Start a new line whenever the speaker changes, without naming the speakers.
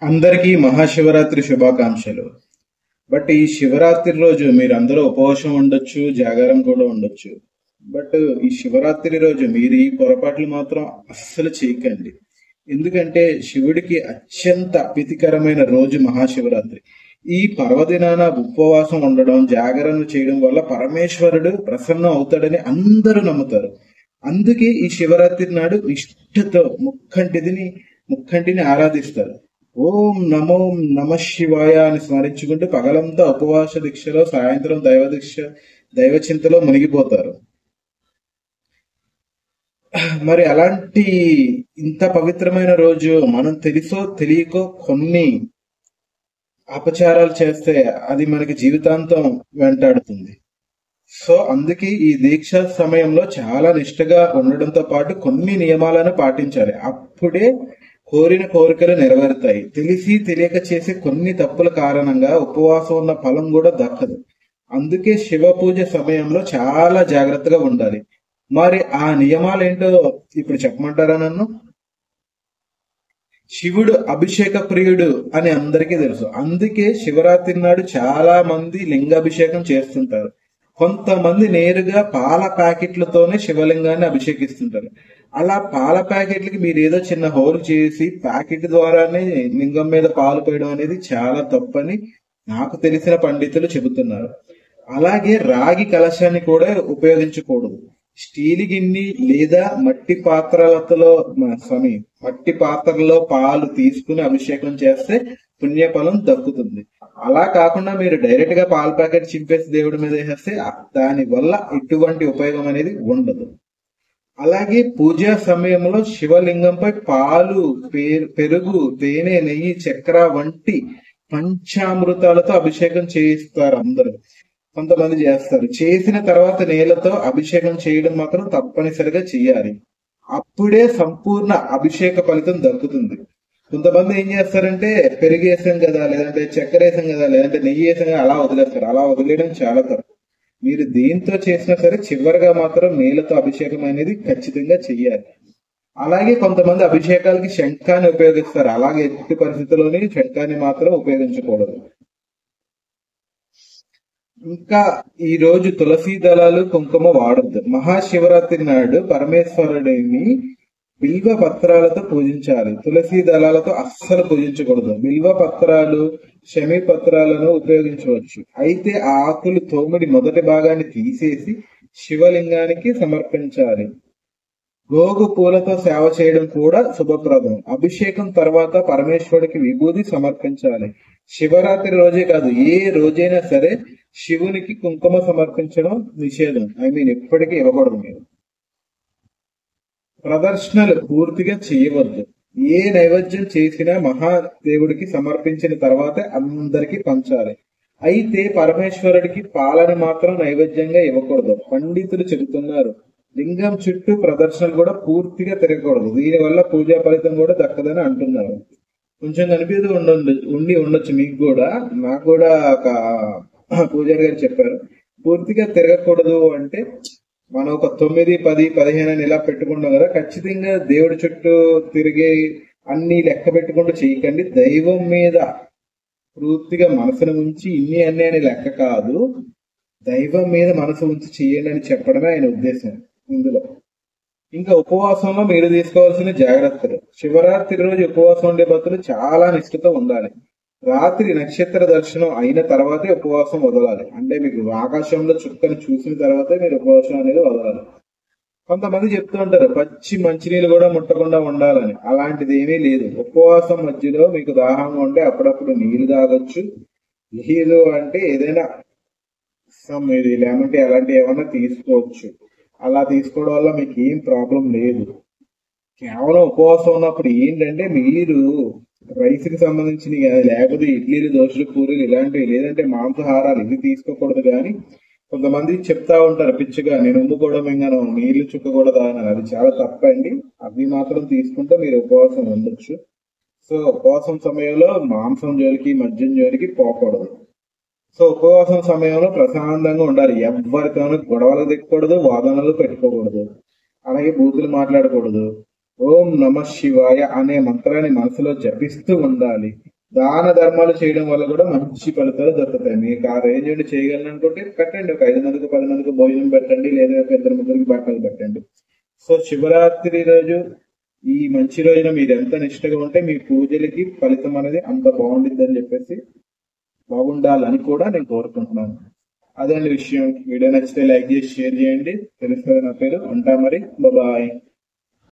అందరికీ మహాశివరాత్రి శుభాకాంక్షలు. బట్ ఈ శివరాత్రి రోజు మీరందరూ ఉపవాసం ఉండొచ్చు, జాగారం కూడా ఉండొచ్చు. బట్ ఈ శివరాత్రి రోజు మీరు ఈ పొరపాట్లు మాత్రం అస్సలు చేయకండి. ఎందుకంటే శివుడికి అత్యంత ప్రీతికరమైన రోజు మహాశివరాత్రి. ఈ పర్వదినాన ఉపవాసం ఉండడం, జాగరణ చేయడం వల్ల పరమేశ్వరుడు ప్రసన్నం అవుతాడని అందరూ నమ్ముతారు. అందుకే ఈ శివరాత్రి నాడు నిష్ఠతో ముక్కంటిని ఆరాధిస్తారు. ఓం నమో నమ శివాయ అని స్మరించుకుంటూ పగలంతా ఉపవాస దీక్షలో, సాయంత్రం దైవ చింతలో మునిగిపోతారు. మరి అలాంటి ఇంత పవిత్రమైన రోజు మనం తెలుసో తెలియకో కొన్ని అపచారాలు చేస్తే అది మనకి జీవితాంతం వెంటాడుతుంది. సో అందుకే ఈ దీక్ష సమయంలో చాలా నిష్ఠగా ఉండడంతో పాటు కొన్ని నియమాలను పాటించాలి. అప్పుడే కోరిన కోరికలు నెరవేరుతాయి. తెలిసి తెలియక చేసే కొన్ని తప్పుల కారణంగా ఉపవాసం ఉన్న ఫలం కూడా దక్కదు. అందుకే శివ పూజ సమయంలో చాలా జాగ్రత్తగా ఉండాలి. మరి ఆ నియమాలేంటో ఇప్పుడు చెప్పమంటారా నన్ను? శివుడు అభిషేక ప్రియుడు అని అందరికీ తెలుసు. అందుకే శివరాత్రి నాడు చాలా మంది లింగాభిషేకం చేస్తుంటారు. కొంతమంది నేరుగా పాల ప్యాకెట్లతోనే శివలింగాన్ని అభిషేకిస్తుంటారు. అలా పాల ప్యాకెట్లకి మీరు ఏదో చిన్న హోల్ చేసి ప్యాకెట్ ద్వారానే లింగం మీద పాలు పోయడం అనేది చాలా తప్పని నాకు తెలిసిన పండితులు చెబుతున్నారు. అలాగే రాగి కలశాన్ని కూడా ఉపయోగించకూడదు. స్టీల్ గిన్నె లేదా మట్టి పాత్రలో పాలు తీసుకుని అభిషేకం చేస్తే పుణ్యఫలం దక్కుతుంది. అలా కాకుండా మీరు డైరెక్ట్ గా పాల ప్యాకెట్ చింపేసి దేవుడి మీద వేసేస్తే దాని వల్ల ఎటువంటి ఉపయోగం అనేది ఉండదు. అలాగే పూజా సమయంలో శివలింగంపై పాలు, పెరుగు, తేనె, నెయ్యి, చక్కెర వంటి పంచామృతాలతో అభిషేకం చేయిస్తారు. అందరూ కొంతమంది చేస్తారు. చేసిన తర్వాత నీళ్లతో అభిషేకం చేయడం మాత్రం తప్పనిసరిగా చేయాలి. అప్పుడే సంపూర్ణ అభిషేక ఫలితం దక్కుతుంది. కొంతమంది ఏం చేస్తారంటే పెరుగు వేసాం కదా, లేదంటే చక్కెర వేసాం కదా, లేదంటే నెయ్యి వేసాం కదా, అలా వదిలేస్తారు. అలా వదిలేయడం చాలా తప్పు. మీరు దేంతో చేసినా సరే చివరిగా మాత్రం నీళ్లతో అభిషేకం అనేది ఖచ్చితంగా చెయ్యాలి. అలాగే కొంతమంది అభిషేకాలకి శంఖాన్ని ఉపయోగిస్తారు. అలాగే ఎట్టి పరిస్థితుల్లోని శంఖాన్ని మాత్రం ఉపయోగించకూడదు. ఇంకా ఈ రోజు తులసి దళాలు, కుంకుమ వాడద్దు. మహాశివరాత్రి నాడు పరమేశ్వరుడిని బిల్వ పత్రాలతో పూజించాలి. తులసి దళాలతో అస్సలు పూజించకూడదు. బిల్వ పత్రాలు, శమి పత్రాలను ఉపయోగించవచ్చు. అయితే ఆ ఆకులు తోమిడి మొదటి భాగాన్ని తీసేసి శివలింగానికి సమర్పించాలి. గోగు పూలతో సేవ చేయడం కూడా శుభప్రదం. అభిషేకం తర్వాత పరమేశ్వరుడికి విభూది సమర్పించాలి. శివరాత్రి రోజే కాదు, ఏ రోజైనా సరే శివునికి కుంకుమ సమర్పించడం నిషేధం. ఎప్పటికీ ఇవ్వకూడదు. మీరు ప్రదర్శనలు పూర్తిగా చేయవద్దు. ఏ నైవేద్యం చేసినా మహాదేవుడికి సమర్పించిన తర్వాతే అందరికీ పంచాలి. అయితే పరమేశ్వరుడికి పాలని మాత్రం నైవేద్యంగా ఇవ్వకూడదు. పండితులు చెబుతున్నారు, లింగం చుట్టూ ప్రదర్శనలు కూడా పూర్తిగా తిరగకూడదు. దీనివల్ల పూజా ఫలితం కూడా దక్కదని అంటున్నారు. కొంచెం కనిపిస్తూ ఉండొచ్చు మీకు కూడా. నాకు కూడా ఒక పూజారి గారు చెప్పారు, పూర్తిగా తిరగకూడదు అంటే మనం ఒక 9, 10, 15 అని ఇలా పెట్టుకుంటాం కదా, ఖచ్చితంగా దేవుడి చుట్టూ తిరిగే అన్ని లెక్క పెట్టుకుంటూ చేయకండి. దైవం మీద పూర్తిగా మనసును ఉంచి ఇన్ని అన్ని అని లెక్క కాదు, దైవం మీద మనసు ఉంచి చేయండి అని చెప్పడమే ఆయన ఉద్దేశం ఇందులో. ఇంకా ఉపవాసంలో మీరు తీసుకోవాల్సిన జాగ్రత్తలు. శివరాత్రి రోజు ఉపవాసం ఉండే భక్తులు చాలా నిష్ఠతో ఉండాలి. రాత్రి నక్షత్ర దర్శనం అయిన తర్వాతే ఉపవాసం వదలాలి. అంటే మీకు ఆకాశంలో చుక్కని చూసిన తర్వాతే మీరు ఉపవాసం అనేది వదలాలి. కొంతమంది చెప్తూ ఉంటారు పచ్చి మంచినీళ్ళు కూడా ముట్టకుండా ఉండాలని. అలాంటిది ఏమీ లేదు. ఉపవాసం మధ్యలో మీకు దాహంగా ఉంటే అప్పుడప్పుడు నీళ్లు తాగొచ్చు. లేదు అంటే ఏదైనా ఇది లేమంటే అలాంటి ఏమన్నా తీసుకోవచ్చు. అలా తీసుకోవడం వల్ల మీకు ఏం ప్రాబ్లం లేదు. కేవలం ఉపవాసం ఉన్నప్పుడు ఏంటంటే మీరు రైస్ కి సంబంధించినవి కానీ, లేకపోతే ఇడ్లీలు, దోశలు, పూరీలు ఇలాంటివి, లేదంటే మాంసాహారాలు ఇవి తీసుకోకూడదు. కానీ కొంతమంది చెప్తా ఉంటారు పిచ్చిగా, నేను ఉమ్ముకోవడం ఎంగానో నీళ్లు చుక్కకూడదా అని. అది చాలా తప్పండి. అవి మాత్రం తీసుకుంటే మీరు ఉపవాసం ఉండొచ్చు. సో ఉపవాసం సమయంలో మాంసం జోలికి, మద్యం జోలికి పోకూడదు. సో ఉపవాసం సమయంలో ప్రశాంతంగా ఉండాలి. ఎవరితోనూ గొడవలు దిక్కకూడదు, వాదనలు పెట్టుకోకూడదు. అలాగే బూతులు మాట్లాడకూడదు. ఓం నమ శివాయ అనే మంత్రాన్ని మనసులో జపిస్తూ ఉండాలి. దాన ధర్మాలు చేయడం వల్ల కూడా మంచి ఫలితాలు దొరుకుతాయి. మీకు ఆ రేంజ్ నుండి చేయగలను అనుకుంటే పెట్టండి, ఒక 5 మందికి 10 మందికి భోజనం పెట్టండి, లేదా ఒక 2 ముగ్గురికి బట్టలు పెట్టండి. సో శివరాత్రి రోజు, ఈ మంచి రోజున మీరు ఎంత నిష్ఠగా ఉంటే మీ పూజలకి ఫలితం అనేది అంత బాగుండిద్ది అని చెప్పేసి, బాగుండాలని కూడా నేను కోరుకుంటున్నాను. అదే విషయం. వీడియో నచ్చితే లైక్ చేసి షేర్ చేయండి. తెలుస్తుంది నా పేరు. ఉంటా మరి. బాయ్.